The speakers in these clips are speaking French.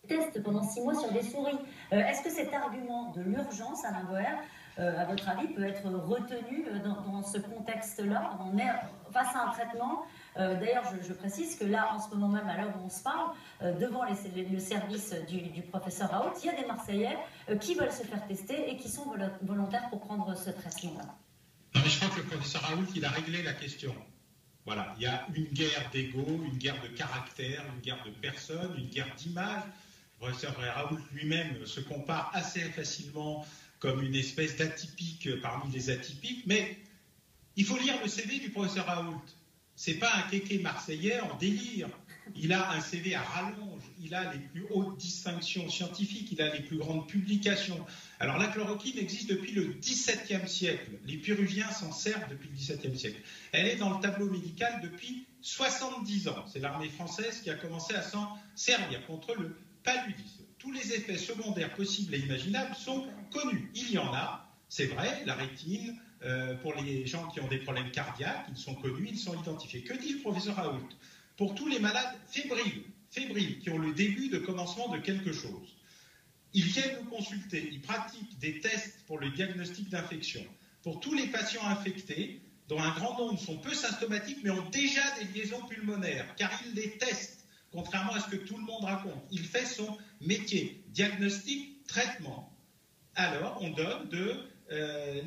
Tests pendant 6 mois sur des souris. Est-ce que cet argument de l'urgence, Alain Boer, à votre avis, peut être retenu dans ce contexte-là? On est face à un traitement. D'ailleurs, je précise que là, en ce moment même, à l'heure où on se parle, devant le service du professeur Raoult, il y a des Marseillais qui veulent se faire tester et qui sont volontaires pour prendre ce traitement-là. Non, mais je crois que le professeur Raoult, il a réglé la question. Voilà, il y a une guerre d'ego, une guerre de caractère, une guerre de personnes, une guerre d'image. Le professeur Raoult lui-même se compare assez facilement comme une espèce d'atypique parmi les atypiques, mais il faut lire le CV du professeur Raoult. C'est pas un kéké marseillais en délire. Il a un CV à rallonge, il a les plus hautes distinctions scientifiques, il a les plus grandes publications. Alors la chloroquine existe depuis le XVIIe siècle. Les Péruviens s'en servent depuis le XVIIe siècle. Elle est dans le tableau médical depuis 70 ans. C'est l'armée française qui a commencé à s'en servir contre le paludisme. Tous les effets secondaires possibles et imaginables sont connus. Il y en a, c'est vrai, la rétine, pour les gens qui ont des problèmes cardiaques, ils sont connus, ils sont identifiés. Que dit le professeur Raoult? Pour tous les malades fébriles, qui ont le début de commencement de quelque chose, ils viennent nous consulter, ils pratiquent des tests pour le diagnostic d'infection. Pour tous les patients infectés, dont un grand nombre sont peu symptomatiques, mais ont déjà des liaisons pulmonaires, car il les teste, contrairement à ce que tout le monde raconte. Il fait son métier, diagnostic, traitement. Alors, on donne de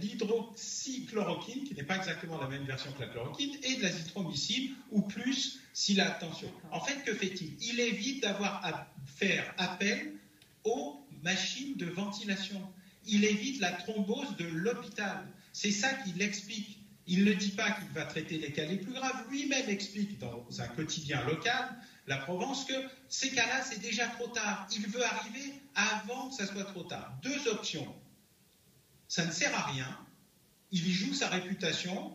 l'hydroxychloroquine, qui n'est pas exactement la même version que la chloroquine, et de l'azithromycine, ou plus, s'il a attention. En fait, que fait-il? Il évite d'avoir à faire appel aux machines de ventilation. Il évite la thrombose de l'hôpital. C'est ça qu'il explique. Il ne dit pas qu'il va traiter les cas les plus graves. Lui-même explique dans un quotidien local, La Provence, que ces cas-là, c'est déjà trop tard. Il veut arriver avant que ça soit trop tard. Deux options. Ça ne sert à rien. Il y joue sa réputation,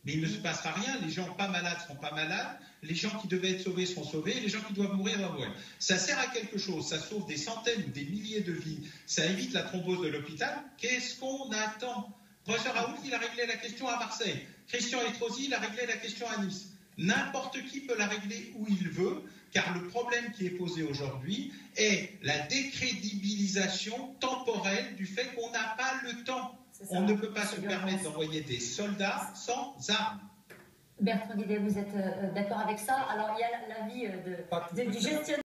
mais il ne se passera rien. Les gens pas malades seront pas malades. Les gens qui devaient être sauvés seront sauvés. Les gens qui doivent mourir vont mourir. Ça sert à quelque chose. Ça sauve des centaines ou des milliers de vies. Ça évite la thrombose de l'hôpital. Qu'est-ce qu'on attend? Professeur Raoult, il a réglé la question à Marseille. Christian Estrosi, il a réglé la question à Nice. N'importe qui peut la régler où il veut, car le problème qui est posé aujourd'hui est la décrédibilisation temporelle du fait qu'on n'a pas le temps. On ne peut pas se permettre d'envoyer des soldats sans armes. Bertrand Guillet, vous êtes d'accord avec ça? Alors, il y a l'avis du gestionnaire.